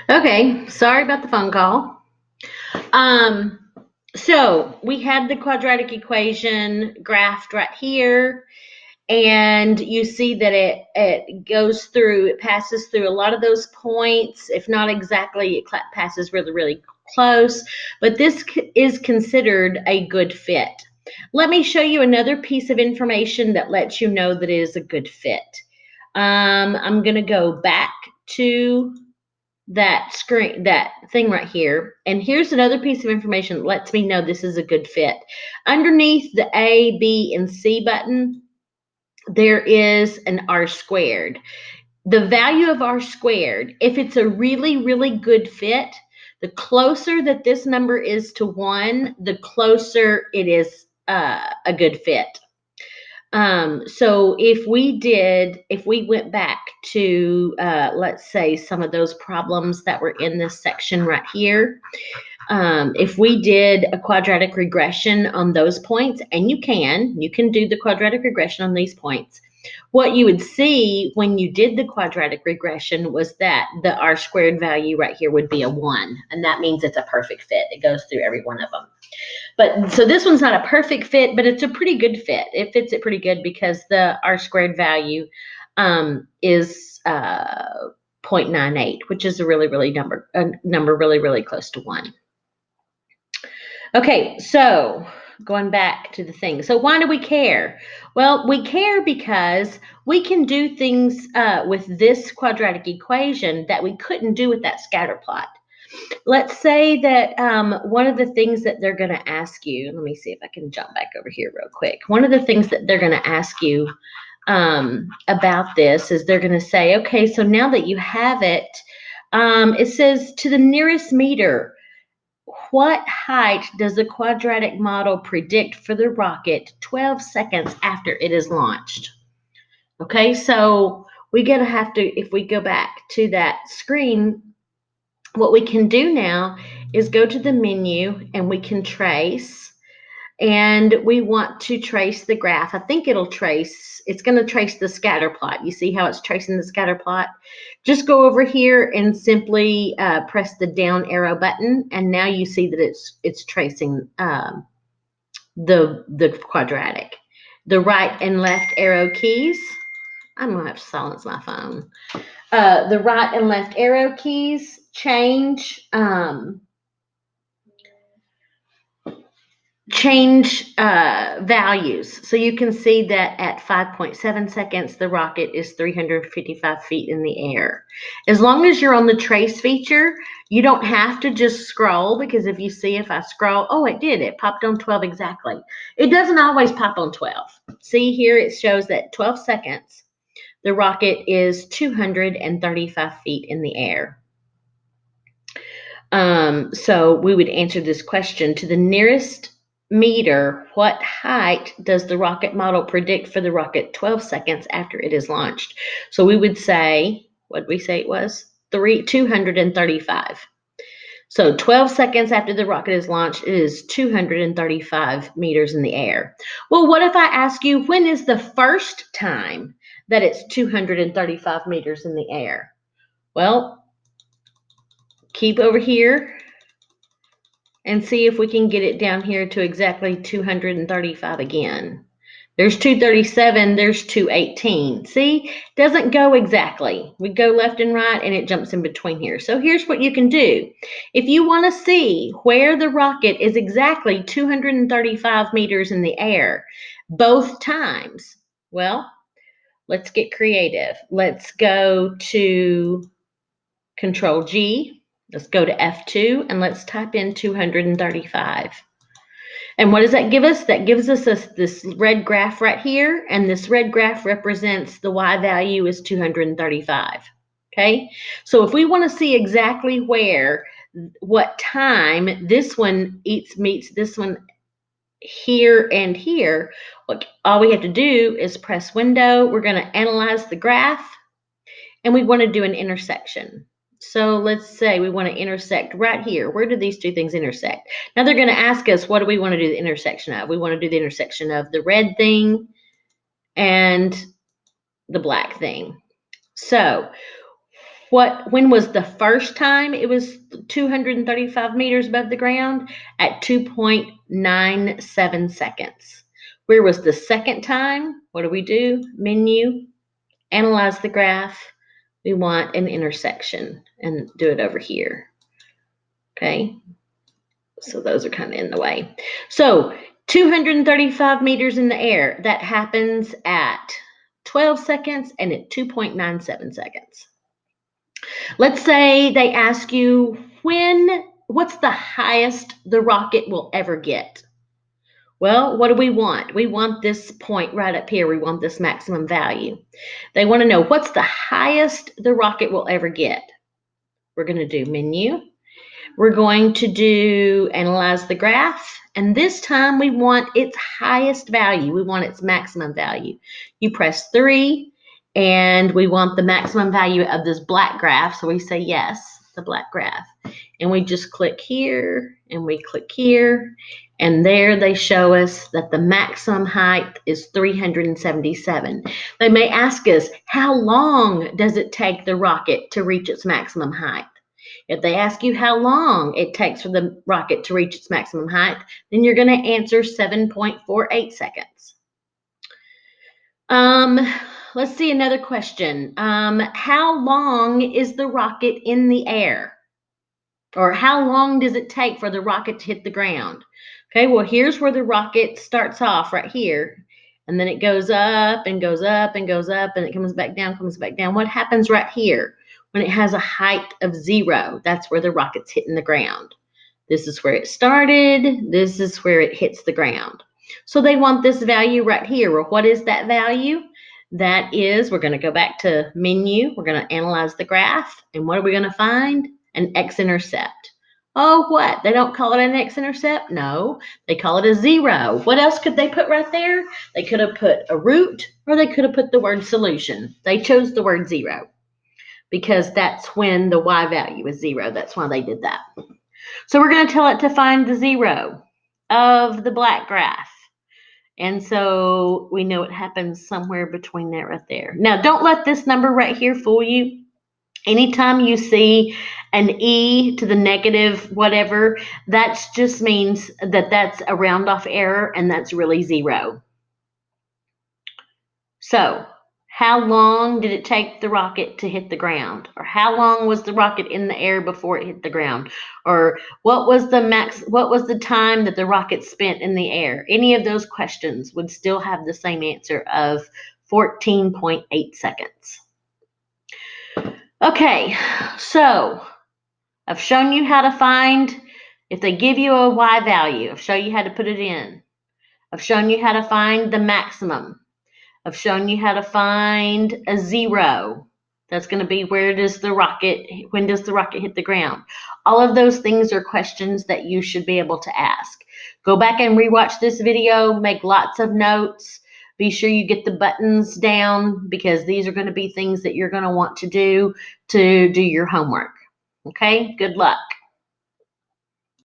Okay, sorry about the phone call. Um, so we had the quadratic equation graphed right here, and you see that it goes through, it passes through a lot of those points. If not exactly, it passes really, really close, but this is considered a good fit. Let me show you another piece of information that lets you know that it is a good fit. I'm going to go back to that screen, that thing right here. And here's another piece of information that lets me know this is a good fit. Underneath the A, B, and C button, there is an R squared. The value of R squared, if it's a really, really good fit, the closer that this number is to 1, the closer it is a good fit. So if we went back to, let's say, some of those problems that were in this section right here, if we did a quadratic regression on those points, and you can do the quadratic regression on these points. What you would see when you did the quadratic regression was that the R squared value right here would be a 1, and that means it's a perfect fit. It goes through every one of them. But so this one's not a perfect fit, but it's a pretty good fit. It fits it pretty good because the R squared value is 0.98, which is a number really, really close to 1. Okay, so going back to the thing. So why do we care? Well, we care because we can do things with this quadratic equation that we couldn't do with that scatter plot. Let's say that one of the things that they're going to ask you, let me see if I can jump back over here real quick. One of the things that they're going to ask you about this is they're going to say, okay, so now that you have it, it says to the nearest meter, what height does the quadratic model predict for the rocket 12 seconds after it is launched? Okay, so we're going to have to, if we go back to that screen, what we can do now is go to the menu and we can trace, and we want to trace the graph. I think it's going to trace the scatter plot. You see how it's tracing the scatter plot? Just go over here and simply press the down arrow button, and now you see that it's tracing the quadratic. The right and left arrow keys, I'm going to have to silence my phone. The right and left arrow keys change values. So you can see that at 5.7 seconds, the rocket is 355 feet in the air. As long as you're on the trace feature, you don't have to just scroll, because if you see, if I scroll, oh, it popped on 12 exactly. It doesn't always pop on 12. See here, it shows that 12 seconds, the rocket is 235 feet in the air. So we would answer this question: to the nearest meter, what height does the rocket model predict for the rocket 12 seconds after it is launched? So we would say, what did we say it was? 235. So 12 seconds after the rocket is launched, it is 235 meters in the air. Well, what if I ask you, when is the first time that it's 235 meters in the air? Well, keep over here and see if we can get it down here to exactly 235 again. There's 237, there's 218. See, doesn't go exactly. We go left and right, and it jumps in between here. So here's what you can do. If you want to see where the rocket is exactly 235 meters in the air both times, well, let's get creative. Let's go to Control G. Let's go to F2, and let's type in 235. And what does that give us? That gives us this red graph right here, and this red graph represents the Y value is 235. Okay, so if we want to see exactly what time this one meets this one here and here, all we have to do is press Window. We're going to analyze the graph, and we want to do an intersection. So let's say we want to intersect right here. Where do these two things intersect? Now they're going to ask us, what do we want to do the intersection of? We want to do the intersection of the red thing and the black thing. So when was the first time it was 235 meters above the ground? At 2.97 seconds. Where was the second time? What do we do? Menu, analyze the graph. We want an intersection and do it over here. Okay, so those are kind of in the way. So 235 meters in the air, that happens at 12 seconds and at 2.97 seconds. Let's say they ask you what's the highest the rocket will ever get? Well, what do we want? We want this point right up here. We want this maximum value. They want to know what's the highest the rocket will ever get. We're going to do menu. We're going to do analyze the graph. And this time we want its highest value. We want its maximum value. You press 3 and we want the maximum value of this black graph. So we say yes, the black graph. And we just click here and we click here. And there they show us that the maximum height is 377. They may ask us, how long does it take the rocket to reach its maximum height? If they ask you how long it takes for the rocket to reach its maximum height, then you're going to answer 7.48 seconds. Let's see another question. How long is the rocket in the air? Or how long does it take for the rocket to hit the ground? Okay, well, here's where the rocket starts off right here. And then it goes up and goes up and goes up and it comes back down, comes back down. What happens right here? When it has a height of 0, that's where the rocket's hitting the ground. This is where it started. This is where it hits the ground. So they want this value right here. Well, what is that value? That is, we're going to go back to menu. We're going to analyze the graph. And what are we going to find? An x-intercept. Oh, what? They don't call it an x-intercept? No, they call it a 0. What else could they put right there? They could have put a root or they could have put the word solution. They chose the word 0. Because that's when the y value is 0. That's why they did that. So we're going to tell it to find the 0 of the black graph. And so we know it happens somewhere between that right there. Now, don't let this number right here fool you. Anytime you see an e to the negative whatever, that just means that that's a round off error and that's really 0. So, how long did it take the rocket to hit the ground? Or how long was the rocket in the air before it hit the ground? Or what was the time that the rocket spent in the air? Any of those questions would still have the same answer of 14.8 seconds. Okay, so I've shown you how to find, if they give you a y value, I've shown you how to put it in. I've shown you how to find the maximum. I've shown you how to find a 0. That's going to be when does the rocket hit the ground? All of those things are questions that you should be able to ask. Go back and rewatch this video, make lots of notes. Be sure you get the buttons down because these are going to be things that you're going to want to do your homework. Okay, good luck.